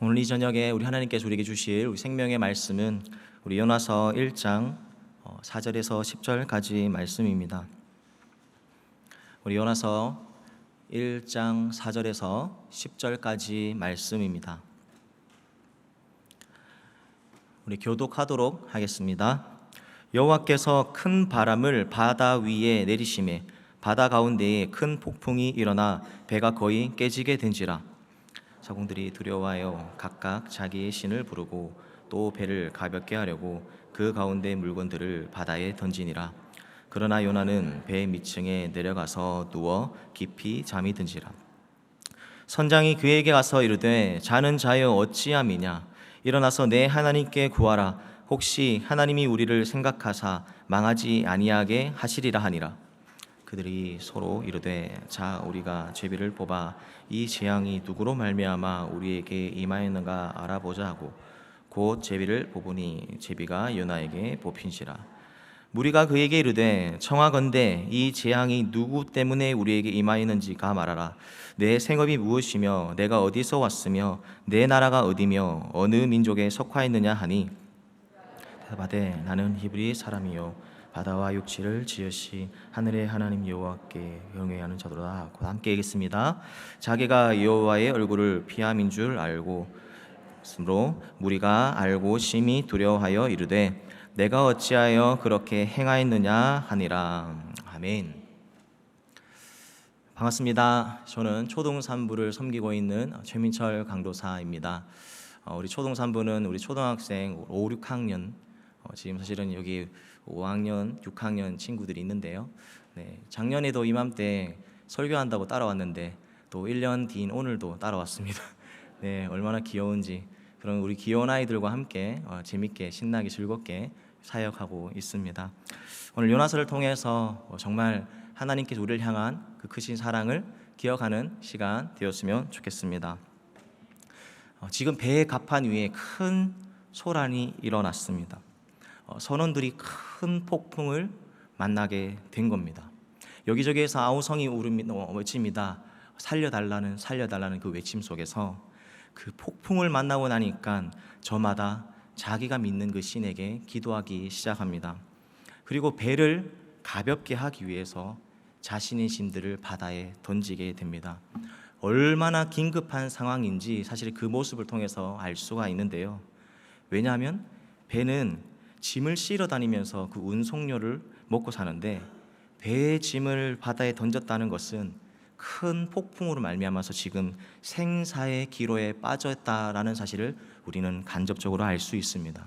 오늘 이 저녁에 우리 하나님께서 우리에게 주실 우리 생명의 말씀은 우리 요나서 1장 4절에서 10절까지 말씀입니다. 우리 요나서 1장 4절에서 10절까지 말씀입니다. 우리 교독하도록 하겠습니다. 여호와께서 큰 바람을 바다 위에 내리시매 바다 가운데에 큰 폭풍이 일어나 배가 거의 깨지게 된지라. 사공들이 두려워하여 각각 자기의 신을 부르고 또 배를 가볍게 하려고 그 가운데 물건들을 바다에 던지니라. 그러나 요나는 배 밑층에 내려가서 누워 깊이 잠이 든지라. 선장이 그에게 가서 이르되 자는 자여 어찌함이냐. 일어나서 내 하나님께 구하라. 혹시 하나님이 우리를 생각하사 망하지 아니하게 하시리라 하니라. 그들이 서로 이르되 자 우리가 제비를 뽑아 이 재앙이 누구로 말미암아 우리에게 임하였는가 알아보자 하고 곧 제비를 뽑으니 제비가 요나에게 뽑힌지라. 무리가 그에게 이르되 청하건대 이 재앙이 누구 때문에 우리에게 임하였는지가 말하라. 내 생업이 무엇이며 내가 어디서 왔으며 내 나라가 어디며 어느 민족에 속하였느냐 하니 대답하되 나는 히브리 사람이요 바다와 육지를 지으신 하늘의 하나님 여호와께 경외하는 자도다 하고 함께 읽겠습니다. 자기가 여호와의 얼굴을 피함인 줄 알고 스스로 무리가 알고 심히 두려워하여 이르되 내가 어찌하여 그렇게 행하였느냐 하니라. 아멘. 반갑습니다. 저는 초등산부를 섬기고 있는 최민철 강도사입니다. 우리 초등산부는 우리 초등학생 5, 6학년 지금 사실은 여기 5학년, 6학년 친구들이 있는데요. 작년에도 이맘때 설교한다고 따라왔는데 또 1년 뒤인 오늘도 따라왔습니다. 얼마나 귀여운지 그런 우리 귀여운 아이들과 함께 재밌게 신나게 즐겁게 사역하고 있습니다. 오늘 요나서를 통해서 정말 하나님께서 우리를 향한 그 크신 사랑을 기억하는 시간 되었으면 좋겠습니다. 지금 배의 갑판 위에 큰 소란이 일어났습니다. 선원들이 큰 폭풍을 만나게 된 겁니다. 여기저기에서 아우성이 외칩니다. 살려달라는 그 외침 속에서 그 폭풍을 만나고 나니까 저마다 자기가 믿는 그 신에게 기도하기 시작합니다. 그리고 배를 가볍게 하기 위해서 자신의 짐들을 바다에 던지게 됩니다. 얼마나 긴급한 상황인지 사실 그 모습을 통해서 알 수가 있는데요. 왜냐하면 배는 짐을 실어 다니면서 그 운송료를 먹고 사는데 배의 짐을 바다에 던졌다는 것은 큰 폭풍으로 말미암아서 지금 생사의 기로에 빠졌다라는 사실을 우리는 간접적으로 알 수 있습니다.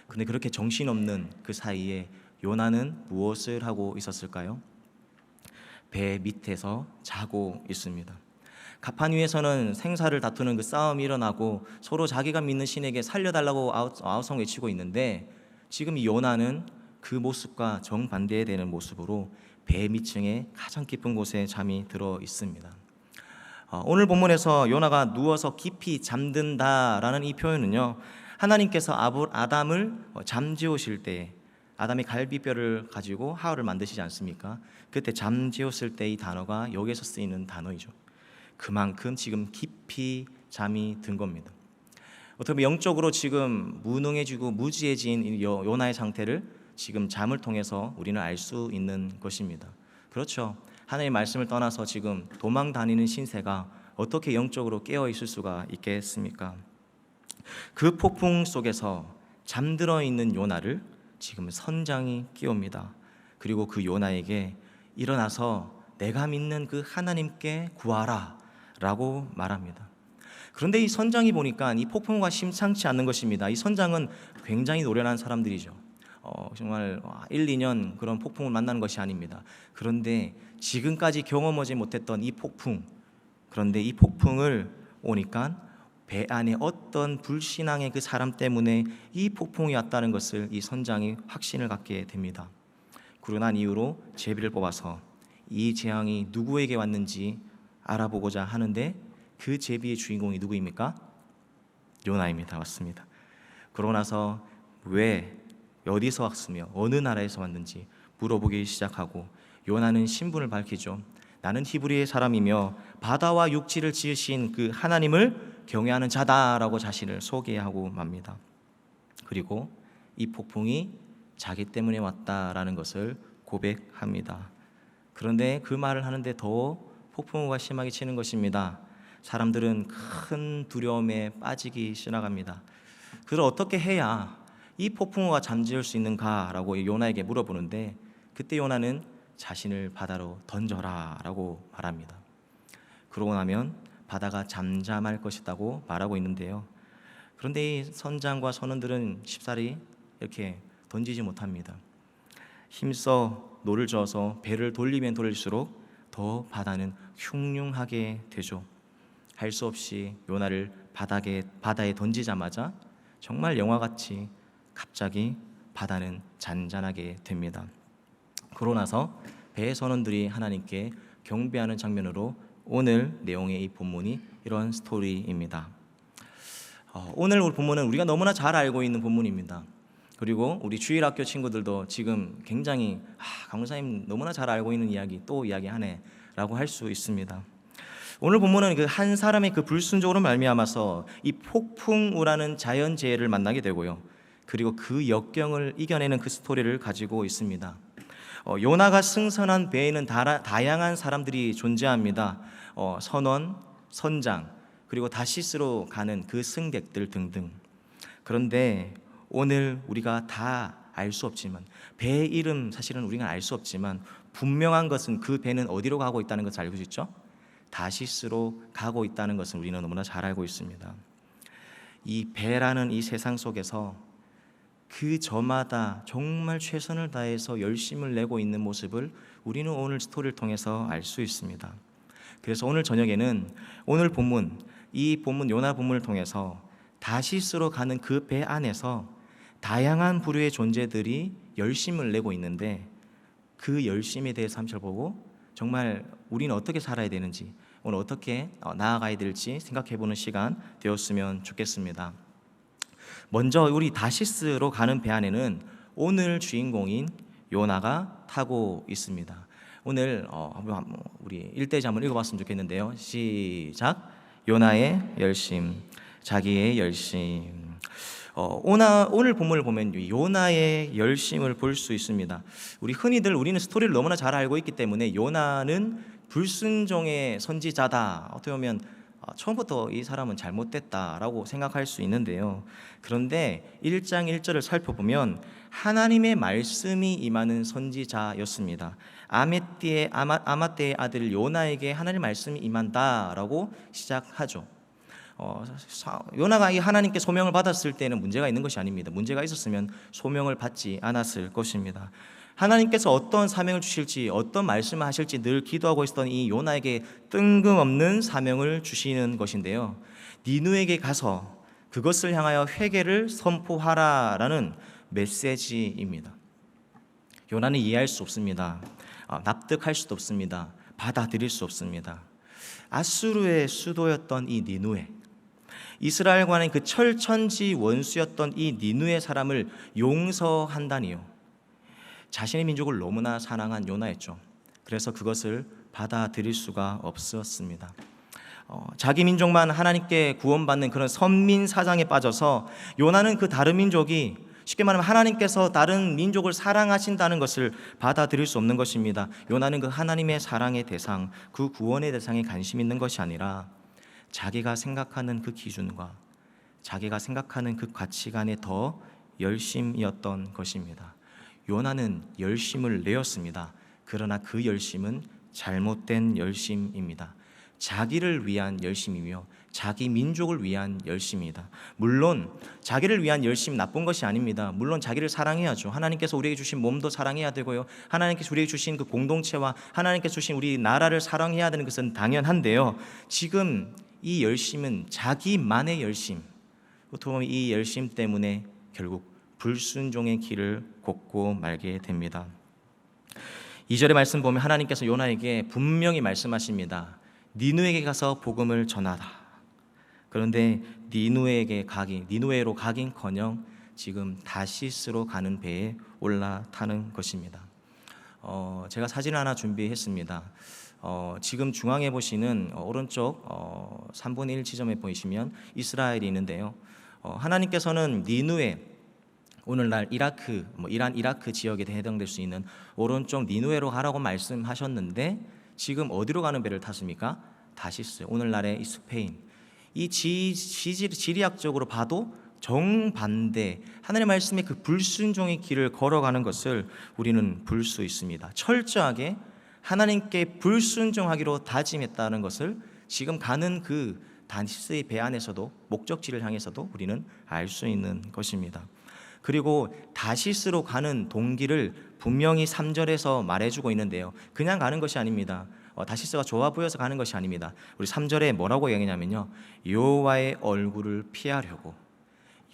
근데 그렇게 정신없는 그 사이에 요나는 무엇을 하고 있었을까요? 배 밑에서 자고 있습니다. 갑판 위에서는 생사를 다투는 그 싸움이 일어나고 서로 자기가 믿는 신에게 살려달라고 아우성 외치고 있는데 지금 이 요나는 그 모습과 정반대에 되는 모습으로 배 밑층에 가장 깊은 곳에 잠이 들어 있습니다. 오늘 본문에서 요나가 누워서 깊이 잠든다라는 이 표현은요, 하나님께서 아담을 잠재우실 때 아담이 갈비뼈를 가지고 하와를 만드시지 않습니까? 그때 잠재웠을 때 이 단어가 여기에서 쓰이는 단어이죠. 그만큼 지금 깊이 잠이 든 겁니다. 어떻게 보면 영적으로 지금 무능해지고 무지해진 요나의 상태를 지금 잠을 통해서 우리는 알 수 있는 것입니다. 그렇죠. 하나님의 말씀을 떠나서 지금 도망 다니는 신세가 어떻게 영적으로 깨어 있을 수가 있겠습니까? 그 폭풍 속에서 잠들어 있는 요나를 지금 선장이 깨웁니다. 그리고 그 요나에게 일어나서 내가 믿는 그 하나님께 구하라 라고 말합니다. 그런데 이 선장이 보니까 이 폭풍과 심상치 않는 것입니다. 이 선장은 굉장히 노련한 사람들이죠. 정말 1, 2년 그런 폭풍을 만나는 것이 아닙니다. 그런데 지금까지 경험하지 못했던 이 폭풍, 그런데 이 폭풍을 오니까 배 안에 어떤 불신앙의 그 사람 때문에 이 폭풍이 왔다는 것을 이 선장이 확신을 갖게 됩니다. 그러고 난 이후로 제비를 뽑아서 이 재앙이 누구에게 왔는지 알아보고자 하는데 그 제비의 주인공이 누구입니까? 요나입니다. 맞습니다. 그러고 나서 왜 어디서 왔으며 어느 나라에서 왔는지 물어보기 시작하고 요나는 신분을 밝히죠. 나는 히브리의 사람이며 바다와 육지를 지으신 그 하나님을 경외하는 자다라고 자신을 소개하고 맙니다. 그리고 이 폭풍이 자기 때문에 왔다라는 것을 고백합니다. 그런데 그 말을 하는데 더 폭풍우가 심하게 치는 것입니다. 사람들은 큰 두려움에 빠지기 시작합니다. 그걸 어떻게 해야 이 폭풍우가 잠재울 수 있는가라고 요나에게 물어보는데, 그때 요나는 자신을 바다로 던져라 라고 말합니다. 그러고 나면 바다가 잠잠할 것이라고 말하고 있는데요, 그런데 이 선장과 선원들은 쉽사리 이렇게 던지지 못합니다. 힘써 노를 저어서 배를 돌리면 돌릴수록 더 바다는 흉흉하게 되죠. 할 수 없이 요나를 바다에 던지자마자 정말 영화같이 갑자기 바다는 잔잔하게 됩니다. 그러고 나서 배 선원들이 하나님께 경배하는 장면으로 오늘 내용의 이 본문이 이런 스토리입니다. 오늘 우리 본문은 우리가 너무나 잘 알고 있는 본문입니다. 그리고 우리 주일학교 친구들도 지금 굉장히 강사님 너무나 잘 알고 있는 이야기 또 이야기하네 라고 할 수 있습니다. 오늘 본문은 그 한 사람의 그 불순종으로 말미암아서 이 폭풍우라는 자연재해를 만나게 되고요, 그리고 그 역경을 이겨내는 그 스토리를 가지고 있습니다. 요나가 승선한 배에는 다양한 사람들이 존재합니다. 선원, 선장, 그리고 다시스로 가는 그 승객들 등등. 그런데 오늘 우리가 다 알 수 없지만, 배 이름 사실은 우리가 알 수 없지만 분명한 것은 그 배는 어디로 가고 있다는 것을 알고 있죠? 다시스로 가고 있다는 것은 우리는 너무나 잘 알고 있습니다. 이 배라는 이 세상 속에서 그 저마다 정말 최선을 다해서 열심을 내고 있는 모습을 우리는 오늘 스토리를 통해서 알 수 있습니다. 그래서 오늘 저녁에는 오늘 본문, 이 본문 요나 본문을 통해서 다시스로 가는 그 배 안에서 다양한 부류의 존재들이 열심을 내고 있는데, 그 열심에 대해서 한번 보고 정말 우리는 어떻게 살아야 되는지, 오늘 어떻게 나아가야 될지 생각해보는 시간 되었으면 좋겠습니다. 먼저 우리 다시스로 가는 배 안에는 오늘 주인공인 요나가 타고 있습니다. 오늘 우리 1대지 한번 읽어봤으면 좋겠는데요. 시작. 요나의 열심, 자기의 열심. 오늘 본문을 보면 요나의 열심을 볼 수 있습니다. 우리는 스토리를 너무나 잘 알고 있기 때문에 요나는 불순종의 선지자다, 어떻게 보면 처음부터 이 사람은 잘못됐다라고 생각할 수 있는데요, 그런데 1장 1절을 살펴보면 하나님의 말씀이 임하는 선지자였습니다. 아마떼의 아들 요나에게 하나님의 말씀이 임한다라고 시작하죠. 요나가 이 하나님께 소명을 받았을 때는 문제가 있는 것이 아닙니다. 문제가 있었으면 소명을 받지 않았을 것입니다. 하나님께서 어떤 사명을 주실지, 어떤 말씀을 하실지 늘 기도하고 있었던 이 요나에게 뜬금없는 사명을 주시는 것인데요, 니누에게 가서 그것을 향하여 회개를 선포하라라는 메시지입니다. 요나는 이해할 수 없습니다. 납득할 수도 없습니다. 받아들일 수 없습니다. 아수르의 수도였던 이 니누에, 이스라엘과는 그 철천지 원수였던 이 니누의 사람을 용서한다니요. 자신의 민족을 너무나 사랑한 요나였죠. 그래서 그것을 받아들일 수가 없었습니다. 자기 민족만 하나님께 구원받는 그런 선민 사상에 빠져서 요나는 그 다른 민족이, 쉽게 말하면 하나님께서 다른 민족을 사랑하신다는 것을 받아들일 수 없는 것입니다. 요나는 그 하나님의 사랑의 대상, 그 구원의 대상에 관심 있는 것이 아니라 자기가 생각하는 그 기준과 자기가 생각하는 그 가치관에 더 열심이었던 것입니다. 요나는 열심을 내었습니다. 그러나 그 열심은 잘못된 열심입니다. 자기를 위한 열심이며 자기 민족을 위한 열심입니다. 물론 자기를 위한 열심 나쁜 것이 아닙니다. 물론 자기를 사랑해야죠. 하나님께서 우리에게 주신 몸도 사랑해야 되고요, 하나님께서 우리에게 주신 그 공동체와 하나님께서 주신 우리 나라를 사랑해야 되는 것은 당연한데요, 지금 이 열심은 자기만의 열심, 어떻게 보면 이 열심 때문에 결국 불순종의 길을 걷고 말게 됩니다. 2절의 말씀 보면 하나님께서 요나에게 분명히 말씀하십니다. 니누에게 가서 복음을 전하라. 그런데 니누에로 가긴커녕 지금 다시스로 가는 배에 올라타는 것입니다. 제가 사진을 하나 준비했습니다. 지금 중앙에 보시는 오른쪽 3분의 1 지점에 보이시면 이스라엘이 있는데요. 하나님께서는 니누에, 오늘날 이라크, 이란 이라크 지역에 해당될 수 있는 오른쪽 니누에로 가라고 말씀하셨는데 지금 어디로 가는 배를 탔습니까? 다시스, 오늘날의 이 스페인. 이 지리학적으로 봐도 정반대, 하나님의 말씀의 그 불순종의 길을 걸어가는 것을 우리는 볼 수 있습니다. 철저하게 하나님께 불순종하기로 다짐했다는 것을 지금 가는 그 다시스의 배 안에서도, 목적지를 향해서도 우리는 알 수 있는 것입니다. 그리고 다시스로 가는 동기를 분명히 3절에서 말해주고 있는데요, 그냥 가는 것이 아닙니다. 다시스가 좋아 보여서 가는 것이 아닙니다. 우리 3절에 뭐라고 얘기하냐면요, 여호와의 얼굴을 피하려고,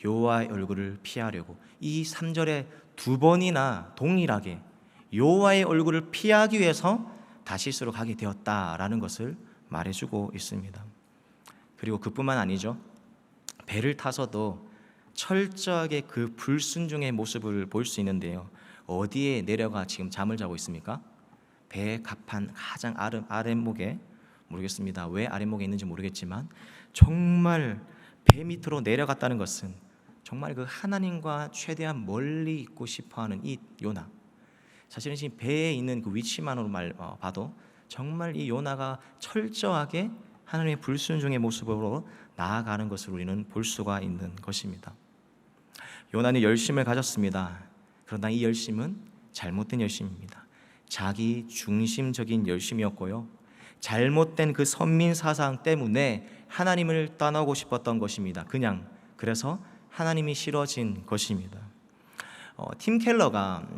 여호와의 얼굴을 피하려고. 이 3절에 두 번이나 동일하게 여호와의 얼굴을 피하기 위해서 다시스로 가게 되었다라는 것을 말해주고 있습니다. 그리고 그뿐만 아니죠, 배를 타서도 철저하게 그 불순종의 모습을 볼 수 있는데요, 어디에 내려가 지금 잠을 자고 있습니까? 배의 갑판 가장 아랫목에, 모르겠습니다, 왜 아랫목에 있는지 모르겠지만 정말 배 밑으로 내려갔다는 것은 정말 그 하나님과 최대한 멀리 있고 싶어하는 이 요나, 사실은 지금 배에 있는 그 위치만으로 봐도 정말 이 요나가 철저하게 하나님의 불순종의 모습으로 나아가는 것을 우리는 볼 수가 있는 것입니다. 요나는 열심을 가졌습니다. 그러나 이 열심은 잘못된 열심입니다. 자기 중심적인 열심이었고요, 잘못된 그 선민 사상 때문에 하나님을 떠나고 싶었던 것입니다. 그래서 하나님이 싫어진 것입니다. 팀 켈러가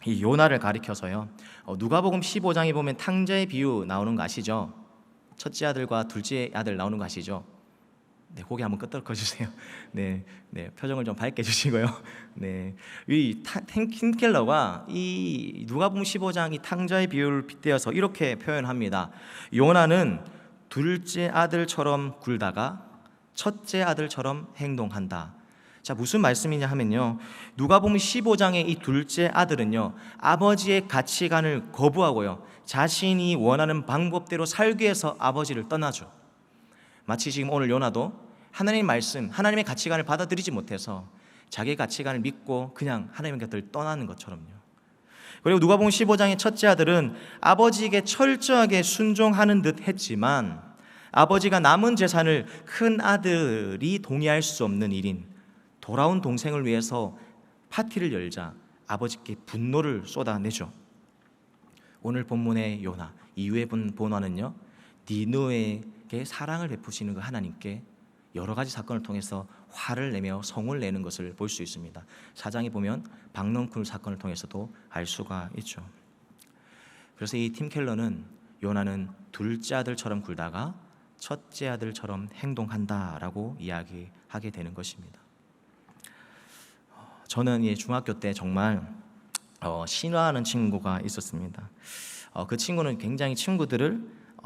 이 요나를 가리켜서요, 누가복음 15장에 보면 탕자의 비유 나오는 거 아시죠? 첫째 아들과 둘째 아들 나오는 거 아시죠? 네, 고개 한번 끄덕여 주세요. 네, 표정을 좀 밝게 해주시고요. 네, 이 팀 켈러가 이 누가복음 15장 이 탕자의 비유를 빗대어서 이렇게 표현합니다. 요나는 둘째 아들처럼 굴다가 첫째 아들처럼 행동한다. 자, 무슨 말씀이냐 하면요, 누가복음 15장의 이 둘째 아들은요, 아버지의 가치관을 거부하고요, 자신이 원하는 방법대로 살기 위해서 아버지를 떠나죠. 마치 지금 오늘 요나도 하나님의 말씀, 하나님의 가치관을 받아들이지 못해서 자기의 가치관을 믿고 그냥 하나님의 곁을 떠나는 것처럼요. 그리고 누가복음 15장의 첫째 아들은 아버지에게 철저하게 순종하는 듯 했지만 아버지가 남은 재산을 큰 아들이 동의할 수 없는 일인 돌아온 동생을 위해서 파티를 열자 아버지께 분노를 쏟아내죠. 오늘 본문의 요나, 이후의 본화는요, 니느웨에게 사랑을 베푸시는 그 하나님께 여러 가지 사건을 통해서 화를 내며 성을 내는 것을 볼 수 있습니다. 4장에 보면 박넝쿨 사건을 통해서도 알 수가 있죠. 그래서 이 팀 켈러는 요나는 둘째 아들처럼 굴다가 첫째 아들처럼 행동한다라고 이야기하게 되는 것입니다. 저는 중학교 때 정말 신화하는 친구가 있었습니다. 그 친구는 굉장히 친구들을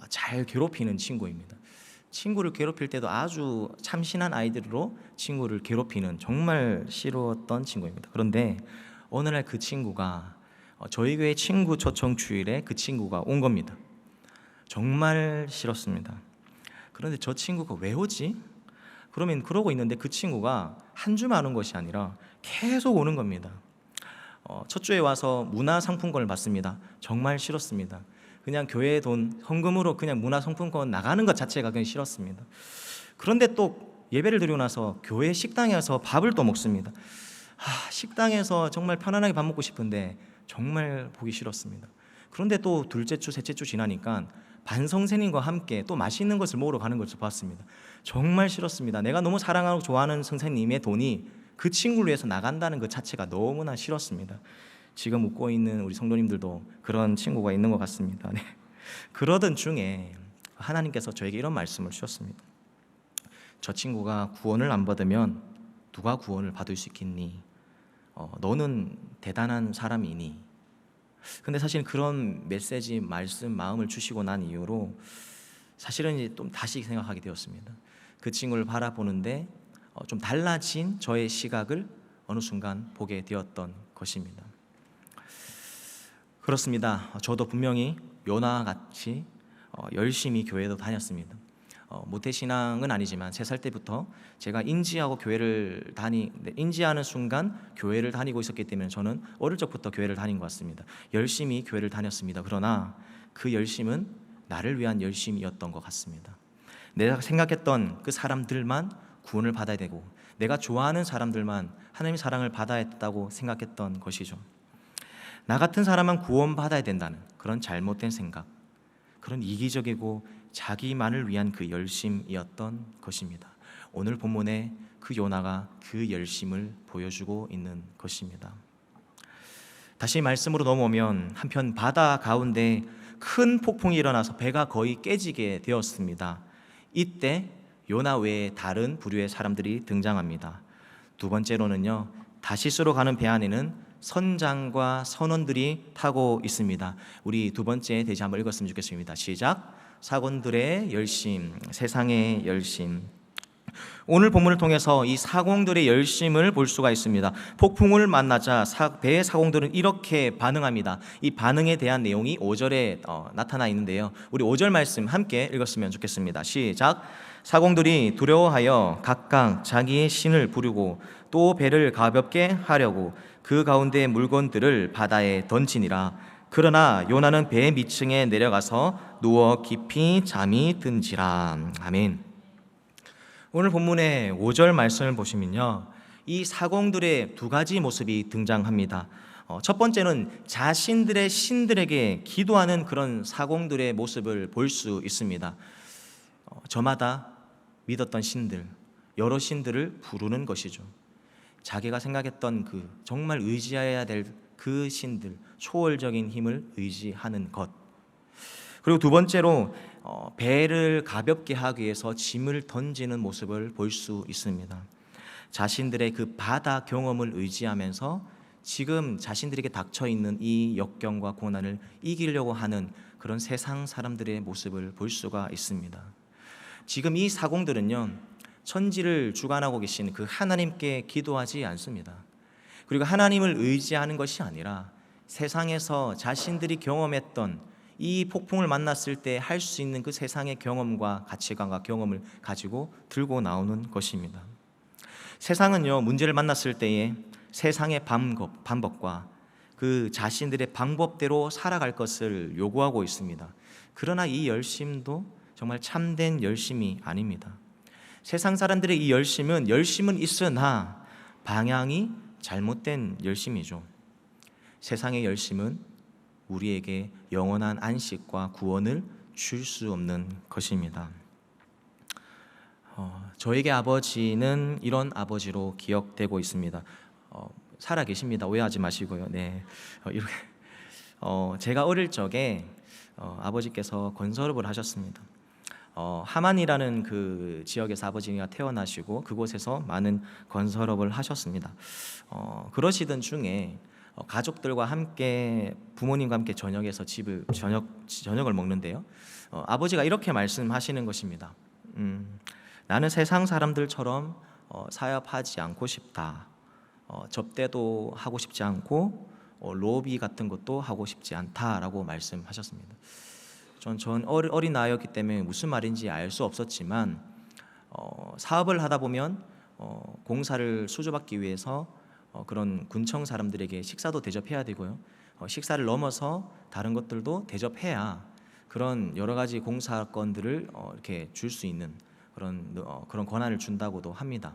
잘 괴롭히는 친구입니다. 친구를 괴롭힐 때도 아주 참신한 아이들로 친구를 괴롭히는 정말 싫었던 친구입니다. 그런데 어느 날 그 친구가 저희 교회 친구 초청 주일에 그 친구가 온 겁니다. 정말 싫었습니다. 그런데 저 친구가 왜 오지? 그러면 그러고 있는데 그 친구가 한 주만 오는 것이 아니라 계속 오는 겁니다. 첫 주에 와서 문화상품권을 받습니다. 정말 싫었습니다. 그냥 교회 돈 헌금으로 그냥 문화상품권 나가는 것 자체가 그냥 싫었습니다. 그런데 또 예배를 드리고 나서 교회 식당에 가서 밥을 또 먹습니다. 식당에서 정말 편안하게 밥 먹고 싶은데 정말 보기 싫었습니다. 그런데 또 둘째 주, 셋째 주 지나니까 반 선생님과 함께 또 맛있는 것을 먹으러 가는 것을 봤습니다. 정말 싫었습니다. 내가 너무 사랑하고 좋아하는 선생님의 돈이 그 친구를 위해서 나간다는 것 자체가 너무나 싫었습니다. 지금 웃고 있는 우리 성도님들도 그런 친구가 있는 것 같습니다. 네. 그러던 중에 하나님께서 저에게 이런 말씀을 주셨습니다. 저 친구가 구원을 안 받으면 누가 구원을 받을 수 있겠니? 너는 대단한 사람이니? 근데 사실 그런 메시지, 말씀, 마음을 주시고 난 이후로 사실은 이제 좀 다시 생각하게 되었습니다. 그 친구를 바라보는데 좀 달라진 저의 시각을 어느 순간 보게 되었던 것입니다. 그렇습니다. 저도 분명히 요나와 같이 열심히 교회도 다녔습니다. 모태신앙은 아니지만 3살 때부터 제가 인지하는 순간 교회를 다니고 있었기 때문에 저는 어릴 적부터 교회를 다닌 것 같습니다. 열심히 교회를 다녔습니다. 그러나 그 열심은 나를 위한 열심이었던 것 같습니다. 내가 생각했던 그 사람들만 구원을 받아야 되고 내가 좋아하는 사람들만 하나님의 사랑을 받아야 했다고 생각했던 것이죠. 나 같은 사람만 구원받아야 된다는 그런 잘못된 생각, 그런 이기적이고 자기만을 위한 그 열심이었던 것입니다. 오늘 본문에 그 요나가 그 열심을 보여주고 있는 것입니다. 다시 말씀으로 넘어오면 한편 바다 가운데 큰 폭풍이 일어나서 배가 거의 깨지게 되었습니다. 이때 요나 외에 다른 부류의 사람들이 등장합니다. 두 번째로는요, 다시스로 가는 배 안에는 선장과 선원들이 타고 있습니다. 우리 두 번째 대지 한번 읽었으면 좋겠습니다. 시작. 사공들의 열심, 세상의 열심. 오늘 본문을 통해서 이 사공들의 열심을 볼 수가 있습니다. 폭풍을 만나자 배의 사공들은 이렇게 반응합니다. 이 반응에 대한 내용이 5절에 나타나 있는데요, 우리 5절 말씀 함께 읽었으면 좋겠습니다. 시작. 사공들이 두려워하여 각각 자기의 신을 부르고 또 배를 가볍게 하려고 그 가운데 물건들을 바다에 던지니라. 그러나 요나는 배 밑층에 내려가서 누워 깊이 잠이 든지라. 아멘. 오늘 본문의 5절 말씀을 보시면요, 이 사공들의 두 가지 모습이 등장합니다. 첫 번째는 자신들의 신들에게 기도하는 그런 사공들의 모습을 볼 수 있습니다. 저마다 믿었던 신들, 여러 신들을 부르는 것이죠. 자기가 생각했던 그 정말 의지해야 될 그 신들, 초월적인 힘을 의지하는 것. 그리고 두 번째로 배를 가볍게 하기 위해서 짐을 던지는 모습을 볼 수 있습니다. 자신들의 그 바다 경험을 의지하면서 지금 자신들에게 닥쳐 있는 이 역경과 고난을 이기려고 하는 그런 세상 사람들의 모습을 볼 수가 있습니다. 지금 이 사공들은요, 천지를 주관하고 계신 그 하나님께 기도하지 않습니다. 그리고 하나님을 의지하는 것이 아니라 세상에서 자신들이 경험했던 이 폭풍을 만났을 때 할 수 있는 그 세상의 경험과 가치관과 경험을 가지고 들고 나오는 것입니다. 세상은요, 문제를 만났을 때에 세상의 방법과 그 자신들의 방법대로 살아갈 것을 요구하고 있습니다. 그러나 이 열심도 정말 참된 열심이 아닙니다. 세상 사람들의 이 열심은 있으나 방향이 잘못된 열심이죠. 세상의 열심은 우리에게 영원한 안식과 구원을 줄 수 없는 것입니다. 저에게 아버지는 이런 아버지로 기억되고 있습니다. 살아 계십니다. 오해하지 마시고요. 네, 제가 어릴 적에 아버지께서 건설업을 하셨습니다. 하만이라는 그 지역에서 아버지가 태어나시고 그곳에서 많은 건설업을 하셨습니다. 그러시던 중에 가족들과 함께 부모님과 함께 저녁을 먹는데요, 아버지가 이렇게 말씀하시는 것입니다. 나는 세상 사람들처럼 사업하지 않고 싶다. 접대도 하고 싶지 않고 로비 같은 것도 하고 싶지 않다라고 말씀하셨습니다. 전 어린 나이였기 때문에 무슨 말인지 알 수 없었지만 사업을 하다 보면 공사를 수주받기 위해서 그런 군청 사람들에게 식사도 대접해야 되고요, 식사를 넘어서 다른 것들도 대접해야 그런 여러 가지 공사건들을 이렇게 줄 수 있는 그런 권한을 준다고도 합니다.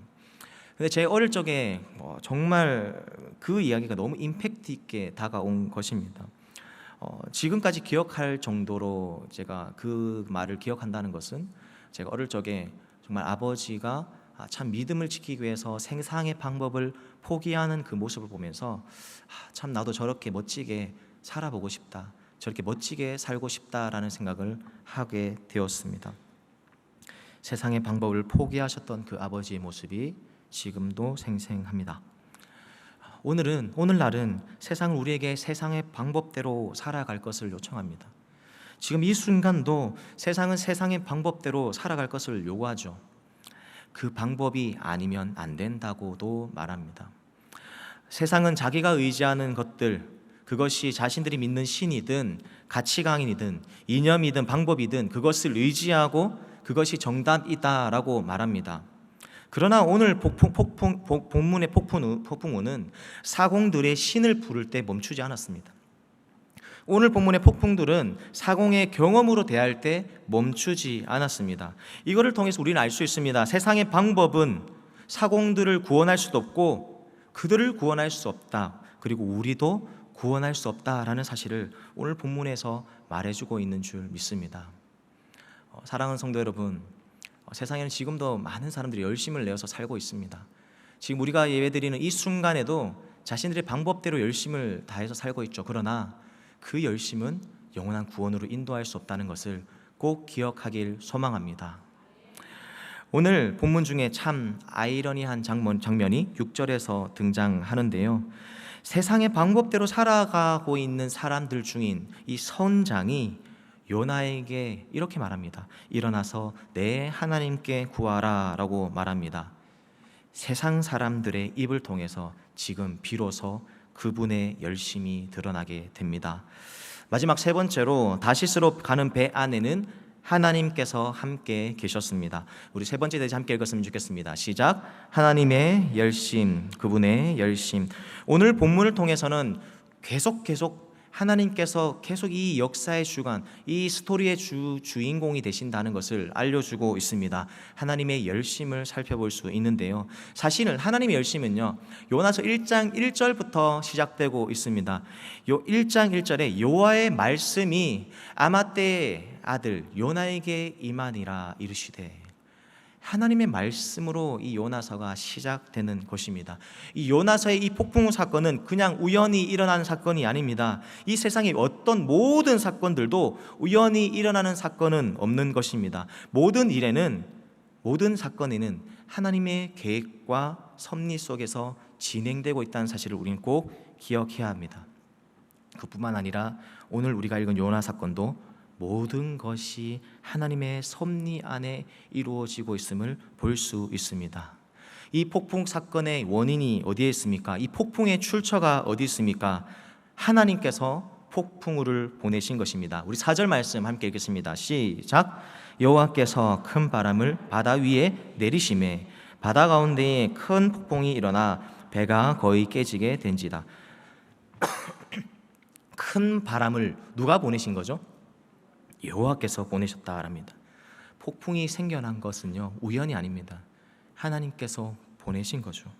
근데 제 어릴 적에 정말 그 이야기가 너무 임팩트 있게 다가온 것입니다. 지금까지 기억할 정도로 제가 그 말을 기억한다는 것은, 제가 어릴 적에 정말 아버지가 참 믿음을 지키기 위해서 세상의 방법을 포기하는 그 모습을 보면서 참 나도 저렇게 멋지게 살아보고 싶다, 저렇게 멋지게 살고 싶다라는 생각을 하게 되었습니다. 세상의 방법을 포기하셨던 그 아버지의 모습이 지금도 생생합니다. 오늘날은 세상은 우리에게 세상의 방법대로 살아갈 것을 요청합니다. 지금 이 순간도 세상은 세상의 방법대로 살아갈 것을 요구하죠. 그 방법이 아니면 안 된다고도 말합니다. 세상은 자기가 의지하는 것들, 그것이 자신들이 믿는 신이든 가치관이든 이념이든 방법이든 그것을 의지하고 그것이 정답이다라고 말합니다. 그러나 오늘 본문의 폭풍우는 사공들의 신을 부를 때 멈추지 않았습니다. 오늘 본문의 폭풍들은 사공의 경험으로 대할 때 멈추지 않았습니다. 이거를 통해서 우리는 알 수 있습니다. 세상의 방법은 사공들을 구원할 수도 없고 그들을 구원할 수 없다. 그리고 우리도 구원할 수 없다라는 사실을 오늘 본문에서 말해주고 있는 줄 믿습니다. 사랑하는 성도 여러분, 세상에는 지금도 많은 사람들이 열심을 내어서 살고 있습니다. 지금 우리가 예배드리는 이 순간에도 자신들의 방법대로 열심을 다해서 살고 있죠. 그러나 그 열심은 영원한 구원으로 인도할 수 없다는 것을 꼭 기억하길 소망합니다. 오늘 본문 중에 참 아이러니한 장면이 6절에서 등장하는데요. 세상의 방법대로 살아가고 있는 사람들 중인 이 선장이 요나에게 이렇게 말합니다. 일어나서 내 하나님께 구하라 라고 말합니다. 세상 사람들의 입을 통해서 지금 비로소 그분의 열심이 드러나게 됩니다. 마지막 세 번째로 다시스로 가는 배 안에는 하나님께서 함께 계셨습니다. 우리 세 번째 대지 함께 읽었으면 좋겠습니다. 시작. 하나님의 열심, 그분의 열심. 오늘 본문을 통해서는 계속 하나님께서 계속 이 역사의 주관, 이 스토리의 주인공이 되신다는 것을 알려주고 있습니다. 하나님의 열심을 살펴볼 수 있는데요. 사실은 하나님의 열심은요, 요나서 1장 1절부터 시작되고 있습니다. 요 1장 1절에 여호와의 말씀이 아마떼의 아들 요나에게 임하니라 이르시되, 하나님의 말씀으로 이 요나서가 시작되는 것입니다. 이 요나서의 이 폭풍 사건은 그냥 우연히 일어난 사건이 아닙니다. 이 세상의 어떤 모든 사건들도 우연히 일어나는 사건은 없는 것입니다. 모든 사건에는 하나님의 계획과 섭리 속에서 진행되고 있다는 사실을 우리는 꼭 기억해야 합니다. 그뿐만 아니라 오늘 우리가 읽은 요나 사건도 모든 것이 하나님의 섭리 안에 이루어지고 있음을 볼 수 있습니다. 이 폭풍 사건의 원인이 어디에 있습니까? 이 폭풍의 출처가 어디 있습니까? 하나님께서 폭풍우를 보내신 것입니다. 우리 4절 말씀 함께 읽겠습니다. 시작. 여호와께서 큰 바람을 바다 위에 내리심에 바다 가운데에 큰 폭풍이 일어나 배가 거의 깨지게 된지다. 큰 바람을 누가 보내신 거죠? 여호와께서 보내셨다랍니다. 폭풍이 생겨난 것은요, 우연이 아닙니다. 하나님께서 보내신 거죠.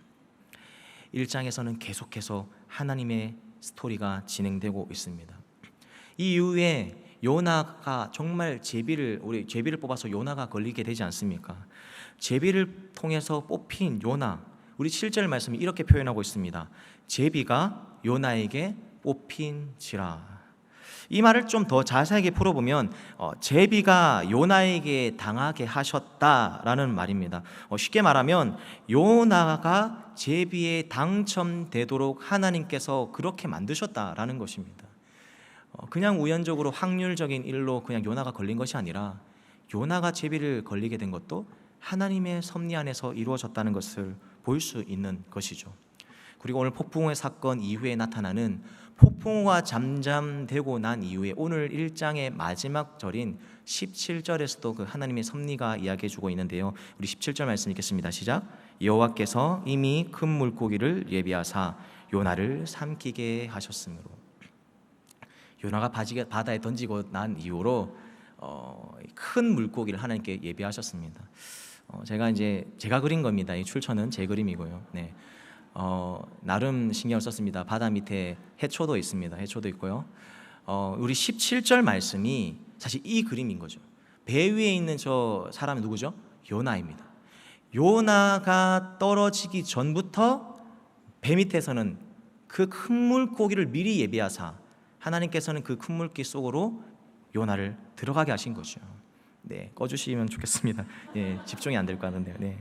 1장에서는 계속해서 하나님의 스토리가 진행되고 있습니다. 이 이후에 요나가 정말 제비를 뽑아서 요나가 걸리게 되지 않습니까? 제비를 통해서 뽑힌 요나, 우리 7절 말씀이 이렇게 표현하고 있습니다. 제비가 요나에게 뽑힌지라. 이 말을 좀 더 자세하게 풀어보면 제비가 요나에게 당하게 하셨다라는 말입니다. 쉽게 말하면 요나가 제비에 당첨되도록 하나님께서 그렇게 만드셨다라는 것입니다. 그냥 우연적으로 확률적인 일로 그냥 요나가 걸린 것이 아니라 요나가 제비를 걸리게 된 것도 하나님의 섭리 안에서 이루어졌다는 것을 볼 수 있는 것이죠. 그리고 오늘 폭풍우의 사건 이후에 나타나는 폭풍우가 잠잠되고 난 이후에 오늘 1장의 마지막 절인 17절에서도 그 하나님의 섭리가 이야기해주고 있는데요. 우리 17절 말씀 읽겠습니다. 시작. 여호와께서 이미 큰 물고기를 예비하사 요나를 삼키게 하셨으므로. 요나가 바다에 던지고 난 이후로 큰 물고기를 하나님께 예비하셨습니다. 제가 그린 겁니다. 이 출처는 제 그림이고요. 네. 나름 신경을 썼습니다. 바다 밑에 해초도 있습니다. 해초도 있고요. 우리 17절 말씀이 사실 이 그림인 거죠. 배 위에 있는 저 사람이 누구죠? 요나입니다. 요나가 떨어지기 전부터 배 밑에서는 그 큰 물고기를 미리 예비하사 하나님께서는 그 큰 물고기 속으로 요나를 들어가게 하신 거죠. 네, 꺼주시면 좋겠습니다. 네, 집중이 안 될 것 같은데요. 네.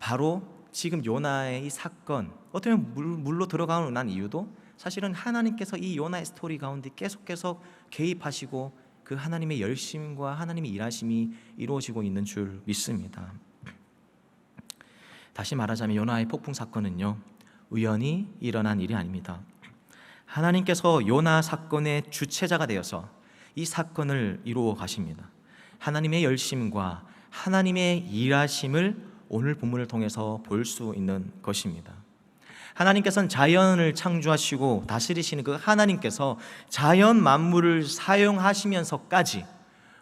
바로 지금 요나의 이 사건, 어떻게 보면 물로 들어가고 난 이유도 사실은 하나님께서 이 요나의 스토리 가운데 계속 개입하시고 그 하나님의 열심과 하나님의 일하심이 이루어지고 있는 줄 믿습니다. 다시 말하자면 요나의 폭풍 사건은요, 우연히 일어난 일이 아닙니다. 하나님께서 요나 사건의 주체자가 되어서 이 사건을 이루어 가십니다. 하나님의 열심과 하나님의 일하심을 오늘 본문을 통해서 볼 수 있는 것입니다. 하나님께서는 자연을 창조하시고 다스리시는 그 하나님께서 자연 만물을 사용하시면서까지,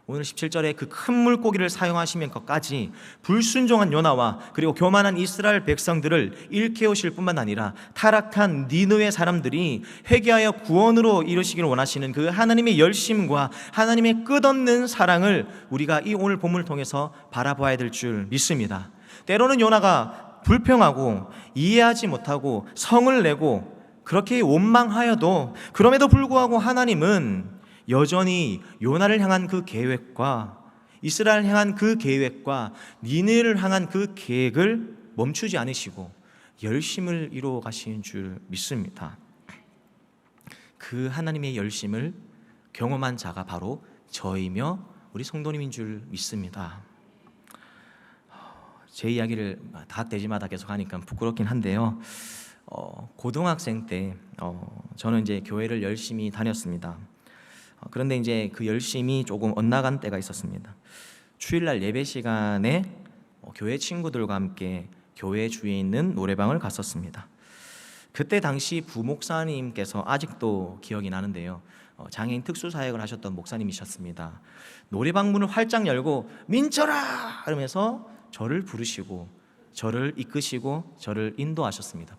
오늘 17절에 그 큰 물고기를 사용하시면서까지 불순종한 요나와 그리고 교만한 이스라엘 백성들을 일깨우실 뿐만 아니라 타락한 니느웨 사람들이 회개하여 구원으로 이루시기를 원하시는 그 하나님의 열심과 하나님의 끝없는 사랑을 우리가 이 오늘 본문을 통해서 바라봐야 될 줄 믿습니다. 때로는 요나가 불평하고 이해하지 못하고 성을 내고 그렇게 원망하여도, 그럼에도 불구하고 하나님은 여전히 요나를 향한 그 계획과 이스라엘을 향한 그 계획과 니느웨를 향한 그 계획을 멈추지 않으시고 열심을 이루어 가시는 줄 믿습니다. 그 하나님의 열심을 경험한 자가 바로 저이며 우리 성도님인 줄 믿습니다. 제 이야기를 다때지마다 계속 하니까 부끄럽긴 한데요. 고등학생 때 저는 이제 교회를 열심히 다녔습니다. 그런데 이제 그 열심이 조금 엇나간 때가 있었습니다. 주일날 예배 시간에 교회 친구들과 함께 교회 주위에 있는 노래방을 갔었습니다. 그때 당시 부목사님께서 아직도 기억이 나는데요, 장애인 특수사역을 하셨던 목사님이셨습니다. 노래방 문을 활짝 열고 민철아! 이러면서 저를 부르시고 저를 이끄시고 저를 인도하셨습니다.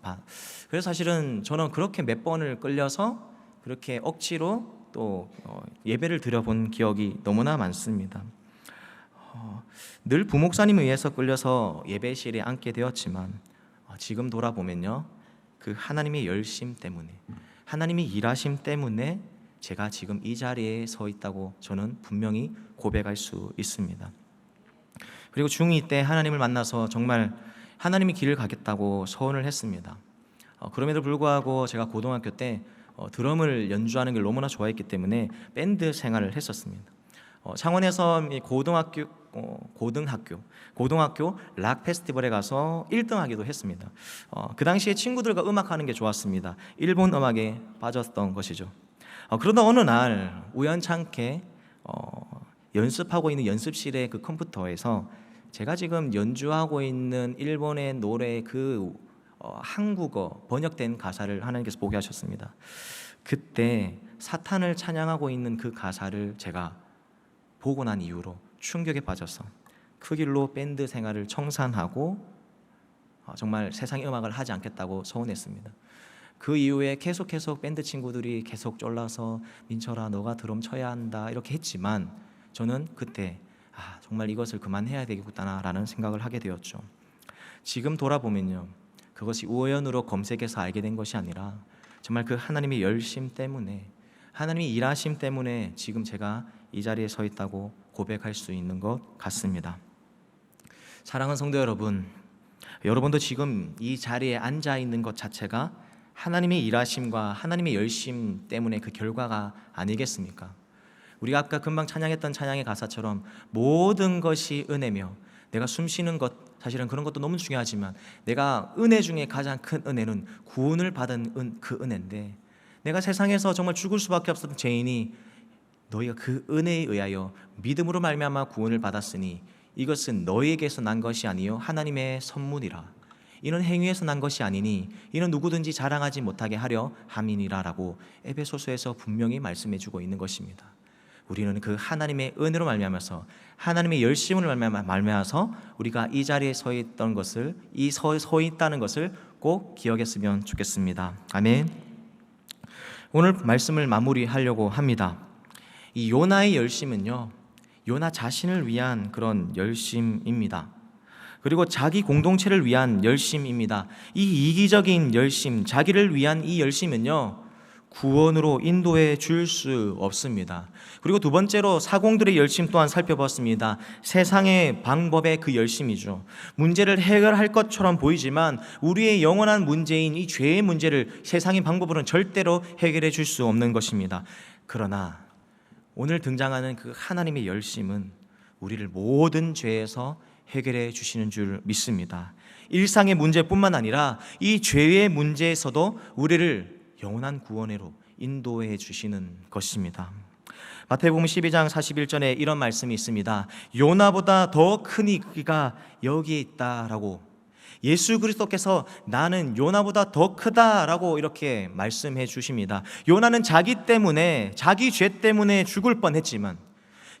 그래서 사실은 저는 그렇게 몇 번을 끌려서 그렇게 억지로 또 예배를 드려본 기억이 너무나 많습니다. 늘 부목사님에 의해서 끌려서 예배실에 앉게 되었지만 지금 돌아보면요, 그 하나님의 열심 때문에, 하나님의 일하심 때문에 제가 지금 이 자리에 서 있다고 저는 분명히 고백할 수 있습니다. 그리고 중2 때 하나님을 만나서 정말 하나님의 길을 가겠다고 소원을 했습니다. 그럼에도 불구하고 제가 고등학교 때 드럼을 연주하는 걸 너무나 좋아했기 때문에 밴드 생활을 했었습니다. 창원에서 고등학교 락 페스티벌에 가서 1등하기도 했습니다. 그 당시에 친구들과 음악하는 게 좋았습니다. 일본 음악에 빠졌던 것이죠. 그러다 어느 날 우연찮게 연습하고 있는 연습실의 그 컴퓨터에서 제가 지금 연주하고 있는 일본의 노래 한국어 번역된 가사를 하나님께서 보게 하셨습니다. 그때 사탄을 찬양하고 있는 그 가사를 제가 보고 난 이후로 충격에 빠져서 그 길로 밴드 생활을 청산하고 정말 세상의 음악을 하지 않겠다고 서운했습니다. 그 이후에 계속해서 밴드 친구들이 계속 쫄라서 민철아 너가 드럼 쳐야 한다 이렇게 했지만 저는 그때 정말 이것을 그만해야 되겠구나라는 생각을 하게 되었죠. 지금 돌아보면요, 그것이 우연으로 검색해서 알게 된 것이 아니라 정말 그 하나님의 열심 때문에, 하나님의 일하심 때문에 지금 제가 이 자리에 서 있다고 고백할 수 있는 것 같습니다. 사랑하는 성도 여러분, 여러분도 지금 이 자리에 앉아 있는 것 자체가 하나님의 일하심과 하나님의 열심 때문에 그 결과가 아니겠습니까? 우리가 아까 금방 찬양했던 찬양의 가사처럼 모든 것이 은혜며, 내가 숨쉬는 것, 사실은 그런 것도 너무 중요하지만 내가 은혜 중에 가장 큰 은혜는 구원을 받은 그 은혜인데, 내가 세상에서 정말 죽을 수밖에 없었던 죄인이 너희가 그 은혜에 의하여 믿음으로 말미암아 구원을 받았으니 이것은 너희에게서 난 것이 아니요 하나님의 선물이라. 이는 행위에서 난 것이 아니니 이는 누구든지 자랑하지 못하게 하려 함이니라라고 에베소서에서 분명히 말씀해주고 있는 것입니다. 우리는 그 하나님의 은혜로 말미암아서, 하나님의 열심을 말미암아서 우리가 이 자리에 서 있던 것을, 서 있다는 것을 꼭 기억했으면 좋겠습니다. 아멘. 오늘 말씀을 마무리하려고 합니다. 이 요나의 열심은요, 요나 자신을 위한 그런 열심입니다. 그리고 자기 공동체를 위한 열심입니다. 이 이기적인 열심, 자기를 위한 이 열심은요, 구원으로 인도해 줄 수 없습니다. 그리고 두 번째로 사공들의 열심 또한 살펴봤습니다. 세상의 방법의 그 열심이죠. 문제를 해결할 것처럼 보이지만 우리의 영원한 문제인 이 죄의 문제를 세상의 방법으로는 절대로 해결해 줄 수 없는 것입니다. 그러나 오늘 등장하는 그 하나님의 열심은 우리를 모든 죄에서 해결해 주시는 줄 믿습니다. 일상의 문제뿐만 아니라 이 죄의 문제에서도 우리를 영원한 구원으로 인도해 주시는 것입니다. 마태복음 12장 41절에 이런 말씀이 있습니다. 요나보다 더 큰 이가 여기에 있다라고, 예수 그리스도께서 나는 요나보다 더 크다라고 이렇게 말씀해 주십니다. 요나는 자기 죄 때문에 죽을 뻔했지만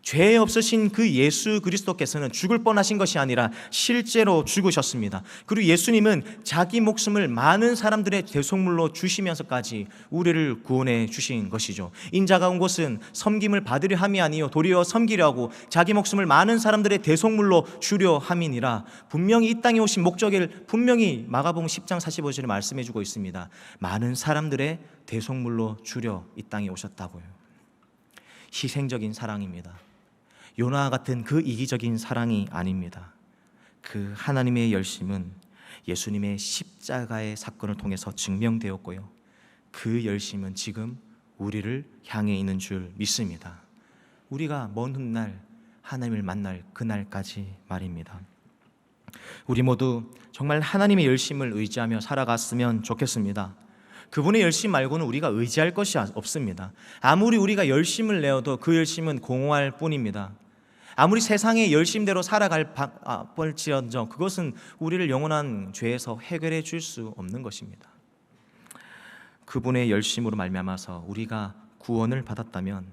죄 없으신 그 예수 그리스도께서는 죽을 뻔하신 것이 아니라 실제로 죽으셨습니다. 그리고 예수님은 자기 목숨을 많은 사람들의 대속물로 주시면서까지 우리를 구원해 주신 것이죠. 인자가 온 곳은 섬김을 받으려 함이 아니요 도리어 섬기려 하고 자기 목숨을 많은 사람들의 대속물로 주려 함이니라. 분명히 이 땅에 오신 목적을 분명히 마가복음 10장 45절에 말씀해 주고 있습니다. 많은 사람들의 대속물로 주려 이 땅에 오셨다고요. 희생적인 사랑입니다. 요나 같은 그 이기적인 사랑이 아닙니다. 그 하나님의 열심은 예수님의 십자가의 사건을 통해서 증명되었고요, 그 열심은 지금 우리를 향해 있는 줄 믿습니다. 우리가 먼 훗날 하나님을 만날 그날까지 말입니다. 우리 모두 정말 하나님의 열심을 의지하며 살아갔으면 좋겠습니다. 그분의 열심 말고는 우리가 의지할 것이 없습니다. 아무리 우리가 열심을 내어도 그 열심은 공허할 뿐입니다. 아무리 세상의 열심대로 살아갈 뻔할지언정 그것은 우리를 영원한 죄에서 해결해 줄 수 없는 것입니다. 그분의 열심으로 말미암아서 우리가 구원을 받았다면,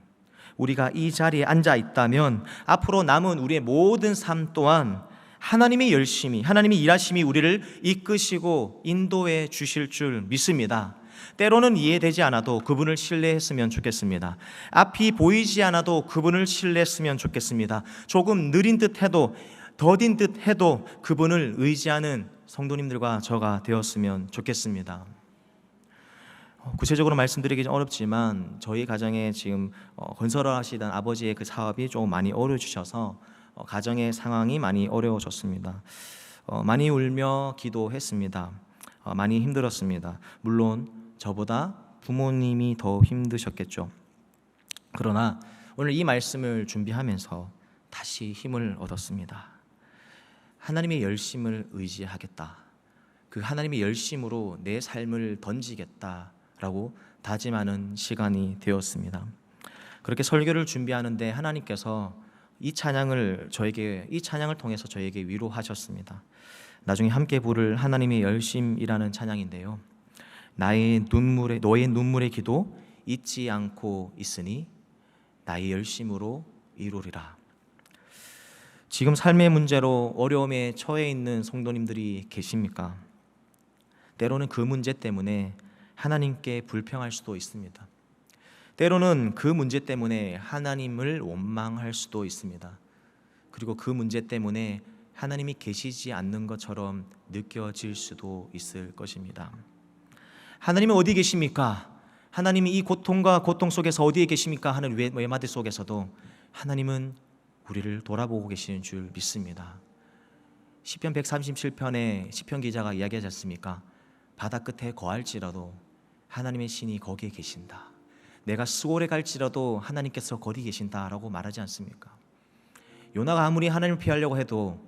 우리가 이 자리에 앉아 있다면 앞으로 남은 우리의 모든 삶 또한 하나님의 열심이, 하나님의 일하심이 우리를 이끄시고 인도해 주실 줄 믿습니다. 때로는 이해되지 않아도 그분을 신뢰했으면 좋겠습니다. 앞이 보이지 않아도 그분을 신뢰했으면 좋겠습니다. 조금 느린 듯 해도, 더딘 듯 해도 그분을 의지하는 성도님들과 저가 되었으면 좋겠습니다. 구체적으로 말씀드리기 좀 어렵지만 저희 가정에 지금 건설을 하시던 아버지의 그 사업이 조금 많이 어려워지셔서 가정의 상황이 많이 어려워졌습니다. 많이 울며 기도했습니다. 많이 힘들었습니다. 물론 저보다 부모님이 더 힘드셨겠죠. 그러나 오늘 이 말씀을 준비하면서 다시 힘을 얻었습니다. 하나님의 열심을 의지하겠다, 그 하나님의 열심으로 내 삶을 던지겠다라고 다짐하는 시간이 되었습니다. 그렇게 설교를 준비하는데 하나님께서 이 찬양을 통해서 저에게 위로하셨습니다. 나중에 함께 부를 하나님의 열심이라는 찬양인데요, 너의 눈물의 기도 잊지 않고 있으니 나의 열심으로 이루리라. 지금 삶의 문제로 어려움에 처해 있는 성도님들이 계십니까? 때로는 그 문제 때문에 하나님께 불평할 수도 있습니다. 때로는 그 문제 때문에 하나님을 원망할 수도 있습니다. 그리고 그 문제 때문에 하나님이 계시지 않는 것처럼 느껴질 수도 있을 것입니다. 하나님은 어디 계십니까? 하나님이 이 고통과 고통 속에서 어디에 계십니까? 하는 외마디 속에서도 하나님은 우리를 돌아보고 계시는 줄 믿습니다. 시편 137편에 시편 기자가 이야기하지 않습니까? 바다 끝에 거할지라도 하나님의 신이 거기에 계신다. 내가 스올에 갈지라도 하나님께서 거기 계신다라고 말하지 않습니까? 요나가 아무리 하나님을 피하려고 해도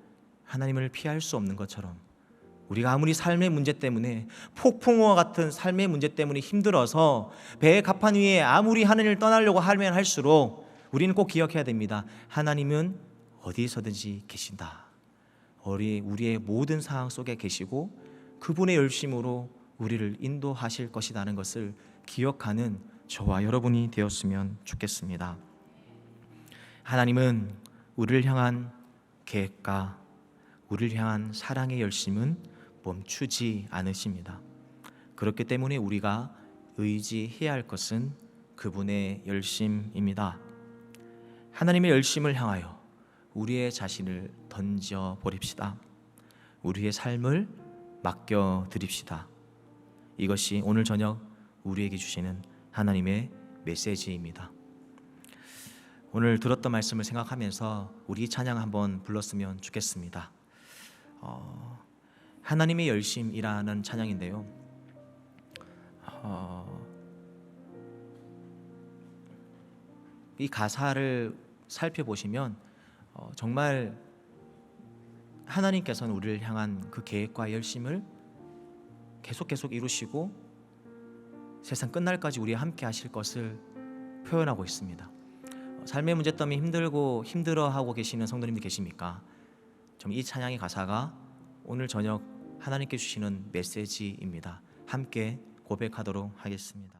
하나님을 피할 수 없는 것처럼 우리가 아무리 삶의 문제 때문에, 폭풍우와 같은 삶의 문제 때문에 힘들어서 배의 갑판 위에 아무리 하나님을 떠나려고 하면 할수록 우리는 꼭 기억해야 됩니다. 하나님은 어디서든지 계신다. 우리의 모든 상황 속에 계시고 그분의 열심으로 우리를 인도하실 것이라는 것을 기억하는 저와 여러분이 되었으면 좋겠습니다. 하나님은 우리를 향한 계획과 우리를 향한 사랑의 열심은 멈추지 않으십니다. 그렇기 때문에 우리가 의지해야 할 것은 그분의 열심입니다. 하나님의 열심을 향하여 우리의 자신을 던져버립시다. 우리의 삶을 맡겨드립시다. 이것이 오늘 저녁 우리에게 주시는 하나님의 메시지입니다. 오늘 들었던 말씀을 생각하면서 우리 찬양 한번 불렀으면 좋겠습니다. 하나님의 열심이라는 찬양인데요, 이 가사를 살펴보시면 정말 하나님께서는 우리를 향한 그 계획과 열심을 계속 이루시고 세상 끝날까지 우리와 함께 하실 것을 표현하고 있습니다. 삶의 문제 때문에 힘들고 힘들어하고 계시는 성도님들 계십니까? 이 찬양의 가사가 오늘 저녁 하나님께 주시는 메시지입니다. 함께 고백하도록 하겠습니다.